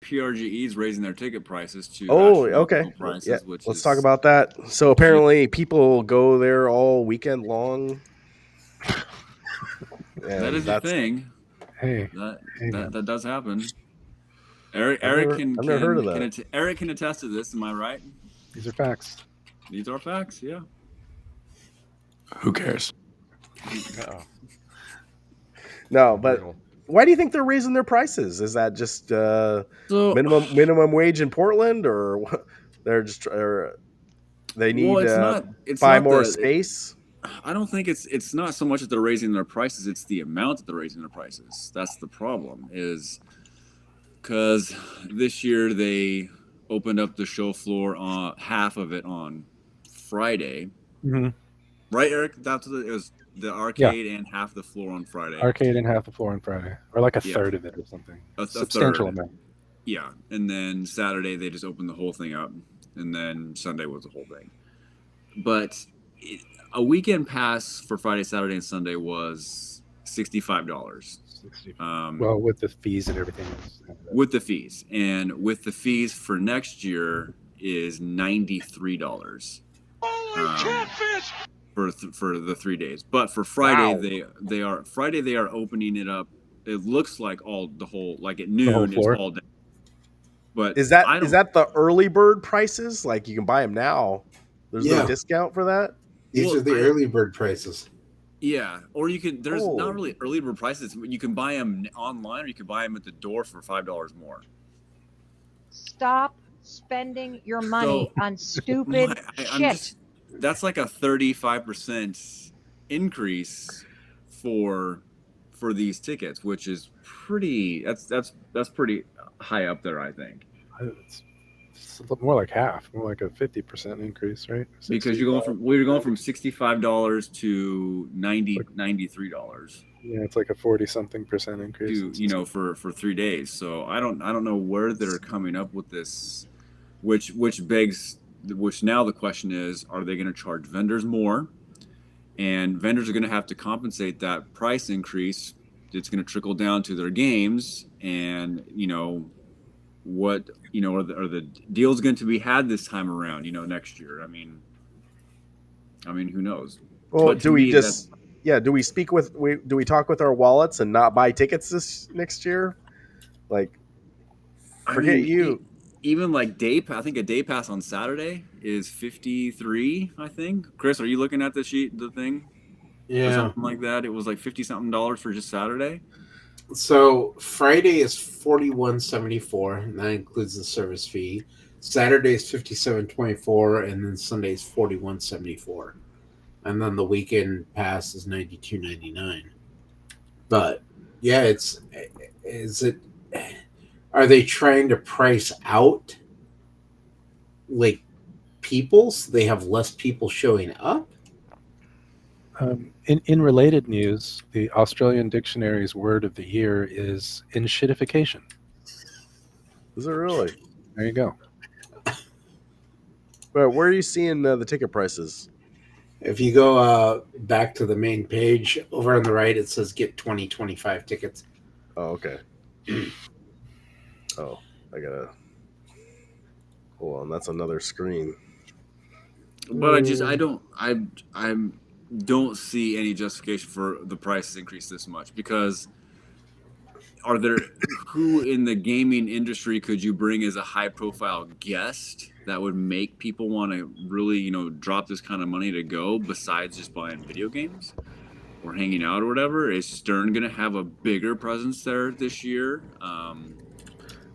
PRGE is raising their ticket prices to Oh, okay. astronomical Yeah, prices, which let's talk is about that. So apparently, people go there all weekend long, that and is a that's thing. Hey, That hey, man. that does happen. Eric I've Eric never can I've never heard can of can that. Eric can attest to this. Am I right? These are facts. These are facts. Yeah. Who cares? Uh-oh. No, but Brutal. why do you think they're raising their prices? Is that just So, minimum wage in Portland, or they're just or they well, need it's to not. It's buy not more the. space? I don't think it's not so much that they're raising their prices. It's the amount that they're raising their prices. That's the problem. Is because this year they opened up the show floor on half of it on Friday, Hmm. right, Eric? That's what it was. The Yeah, arcade and half the floor on Friday. arcade and half the floor on Friday, or like a Yeah, third of it or something. a Substantial third. amount. Yeah, and then Saturday they just opened the whole thing up, and then Sunday was the whole thing. But it, a weekend pass for Friday, Saturday, and Sunday was $65. 60. Um, Well, with the fees and everything else. with the fees, and with the fees for next year is $93. For the 3 days. But for Friday, Wow. they are opening it up. It looks like all the whole like at The whole noon it's floor. all day. But Is that I is don't. that the early bird prices? Like you can buy them now. There's no Yeah, discount for that. these Well, are the early bird prices. yeah, or you could. There's not Holy. really early bird prices. You can buy them online, or you can buy them at the door for $5 more. Stop spending your So money on stupid I'm shit. just that's like a 35% increase for for these tickets, which is pretty. That's pretty high up there, I think. It's a little more like half, more like a 50% increase, right? Because 60. we're going from $65 to It's like, $93 yeah, it's like a 40-something% increase. to It's just, for 3 days. So I don't know where they're coming up with this, which begs which now the question is, are they going to charge vendors more? And vendors are going to have to compensate that price increase. It's going to trickle down to their games, and what are the deals going to be had this time around? Next year. I mean, who knows? Well, But to do we me, that just do we talk with our wallets and not buy tickets this next year? Like I forget mean, you. even like I think a day pass on Saturday is 53. I think. Chris, are you looking at the thing, or Yeah. something like that? It was like 50 something dollars for just Saturday. So Friday is 41.74, and that includes the service fee. Saturday is 57.24, and then Sunday is 41.74, and then the weekend pass is 92.99. But yeah, is it? Are they trying to price out like people so they have less people showing up? in related news, the Australian Dictionary's word of the year is "inshitification." Is it really? There you go. But where are you seeing the ticket prices? If you go back to the main page over on the right, it says get 2025 tickets. Oh, okay. Oh, I gotta hold on. That's another screen. But I don't see any justification for the prices increase this much, because are there who in the gaming industry could you bring as a high profile guest that would make people want to really drop this kind of money to go, besides just buying video games or hanging out or whatever? Is Stern gonna have a bigger presence there this year?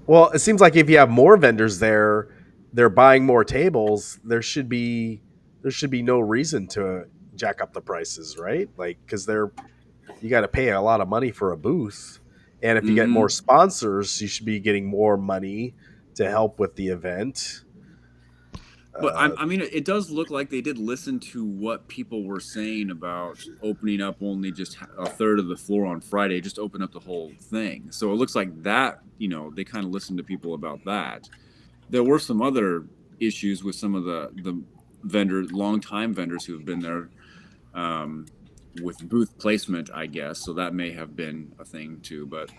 Well, it seems like if you have more vendors there, they're buying more tables. There should be no reason to jack up the prices, right? Like because you got to pay a lot of money for a booth, and if you get more Mm-hmm. sponsors, you should be getting more money to help with the event. But Uh, I mean, it does look like they did listen to what people were saying about opening up only just a third of the floor on Friday, just open up the whole thing. So it looks like that, they kind of listened to people about that. There were some other issues with some of the longtime vendors who have been there, with booth placement, I guess. So that may have been a thing too. But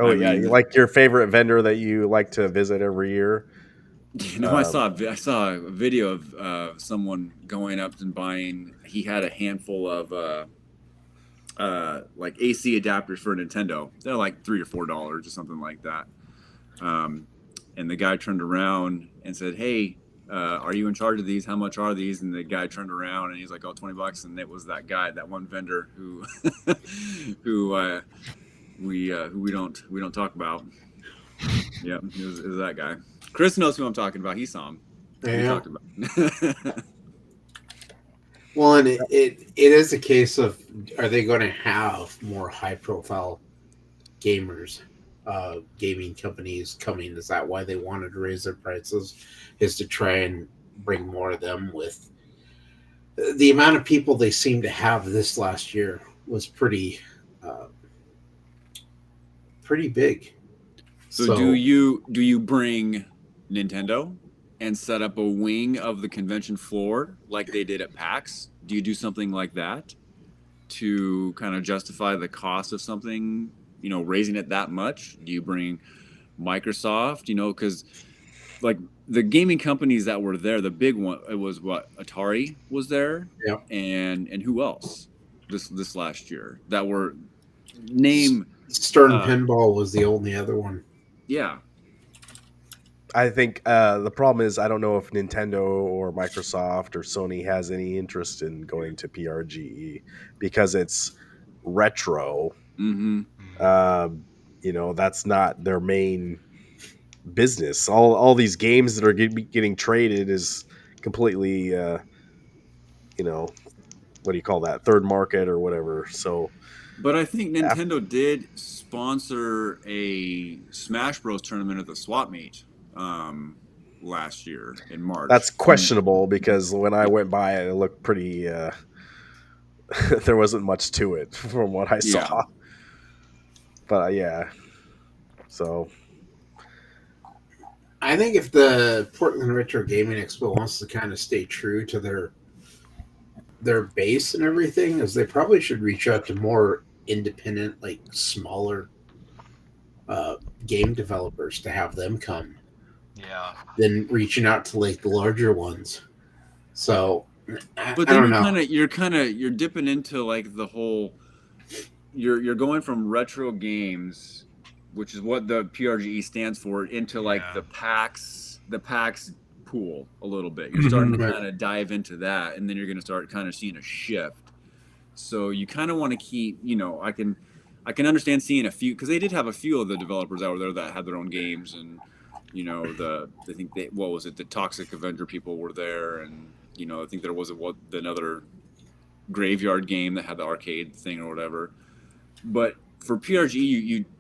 Oh I yeah, mean, like your favorite vendor that you like to visit every year. I saw a video of someone going up and buying. He had a handful of like AC adapters for Nintendo. They're like $3 or $4 or something like that. And the guy turned around and said, "Hey, are you in charge of these? How much are these?" And the guy turned around and he's like, "Oh, $20." And it was that guy, that one vendor who who we don't talk about. Yep, it was that guy. Chris knows who I'm talking about. He saw him. We Yeah. talked about. Well, and it is a case of, are they going to have more high profile gamers, gaming companies coming? Is that why they wanted to raise their prices? Is to try and bring more of them? With the amount of people they seem to have this last year was pretty big. So do you bring Nintendo and set up a wing of the convention floor like they did at PAX? Do you do something like that to kind of justify the cost of something, raising it that much? Do you bring Microsoft, because like the gaming companies that were there, the big one, it was what, Atari was there, Yeah. and who else this last year that were name Stern Pinball was the only other one. yeah. I think the problem is I don't know if Nintendo or Microsoft or Sony has any interest in going to PRGE because it's retro. Mm-hmm. That's not their main business. All these games that are getting traded is completely, what do you call that? Third market or whatever. So, But I think Nintendo did sponsor a Smash Bros tournament at the swap meet last year in March. that's questionable because when I went by it looked pretty. There wasn't much to it from what I saw. But yeah, so I think if the Portland Retro Gaming Expo wants to kind of stay true to their base and everything, is they probably should reach out to more independent, like smaller game developers to have them come. Yeah. Than reaching out to like the larger ones. So, but then you're dipping into like the whole. You're going from retro games, which is what the PRGE stands for, into like the PAX pool a little bit. You're starting to kind of dive into that, and then you're going to start kind of seeing a shift. So you kind of want to keep, I can understand seeing a few, because they did have a few of the developers out there that had their own games, and I think what was it, the Toxic Avenger people were there, and I think there was another Graveyard game that had the arcade thing or whatever. But for PRG,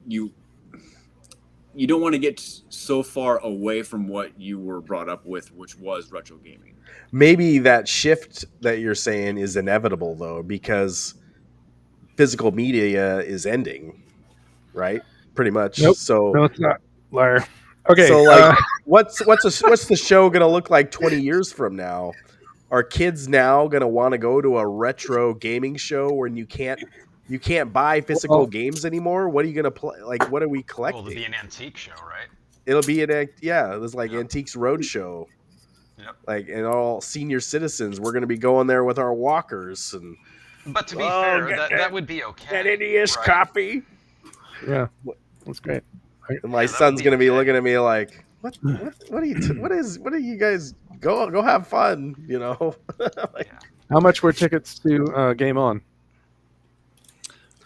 you don't want to get so far away from what you were brought up with, which was retro gaming. Maybe that shift that you're saying is inevitable, though, because physical media is ending, right? Pretty much. Nope. So No, it's not. Liar. Okay. So like, what's the show gonna look like 20 years from now? Are kids now gonna want to go to a retro gaming show when you can't buy physical games anymore? What are you gonna play? Like, what are we collecting? Well, it'll be an antique show, right? It'll be there's like Antiques Roadshow. Yep. Like, and all senior citizens, we're gonna be going there with our walkers and. But to be fair, that would be okay. That NES copy. Yeah, that's great. And my son's gonna be looking at me like, what are you guys go have fun, like, How much were tickets to Game On?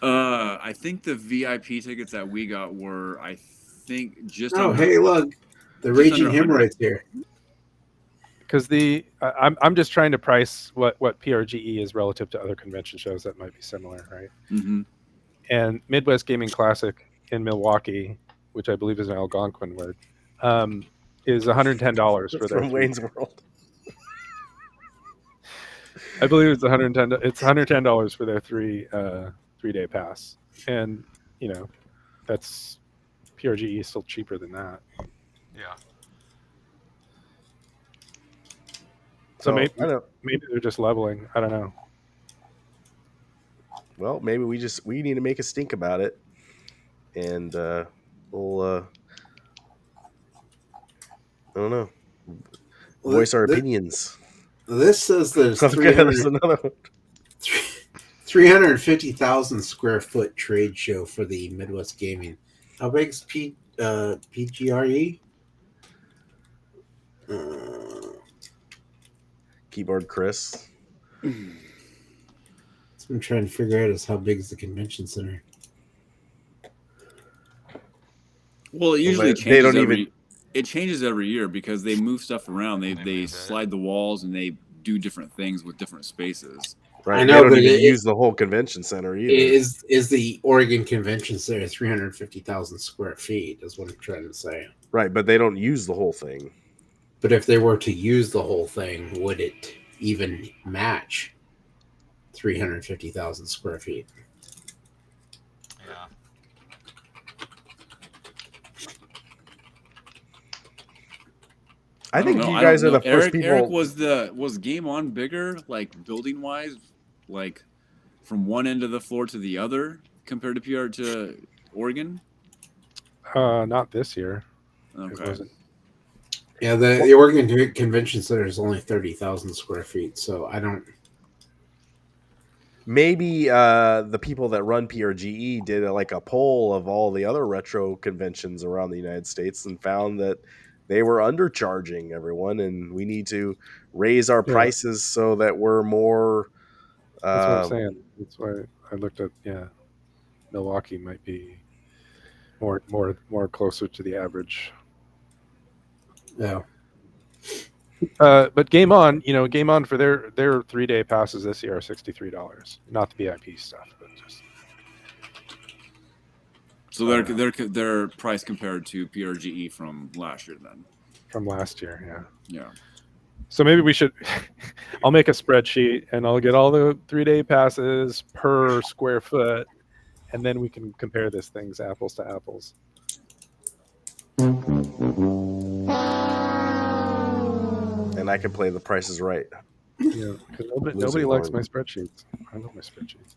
I think the VIP tickets that we got were, just hey, look, the Raging Hemorrhoids here. Because I'm just trying to price what PRGE is relative to other convention shows that might be similar, right? Mm-hmm. And Midwest Gaming Classic in Milwaukee, which I believe is an Algonquin word, is $110 for their from Wayne's World. I believe it's $110. It's $110 for their 3-day pass, and that's PRGE is still cheaper than that. Yeah. So maybe they're just leveling. I don't know. Well, maybe we need to make a stink about it, and We'll I don't know. Well, Voice our opinions. This says there's Okay, there's another one. 350,000 square foot trade show for the Midwest Gaming. How big is PGRE? Keyboard Chris. What I'm trying to figure out is how big is the convention center. Well, it usually they changes don't every. even- It changes every year because they move stuff around. They They move it. slide the walls and they do different things with different spaces. Right. I know, they don't but even it- use the whole convention center either. Is the Oregon Convention Center 350,000 square feet? Is what I'm trying to say. Right, but they don't use the whole thing. But if they were to use the whole thing, would it even match 350,000 square feet? Yeah. I think don't know. you I guys don't are the know. first people. Eric was Game On bigger, like building wise, like from one end of the floor to the other compared to PR to Oregon? Not this year. It Okay. wasn't. Yeah, the Oregon Convention Center is only 30,000 square feet, so I don't. Maybe the people that run PRGE did like a poll of all the other retro conventions around the United States and found that they were undercharging everyone, and we need to raise our Yeah. prices so that we're more. That's what I'm saying. That's why I looked at Milwaukee might be more closer to the average. Yeah. But Game On, Game On for their 3-day passes this year are $63, not the VIP stuff, but just. So their price compared to PRGE from last year then. From last year, yeah. Yeah. So maybe we should. I'll make a spreadsheet and I'll get all the 3-day passes per square foot, and then we can compare this things apples to apples. And I can play The Price is Right. Yeah, because nobody likes my spreadsheets. I love my spreadsheets.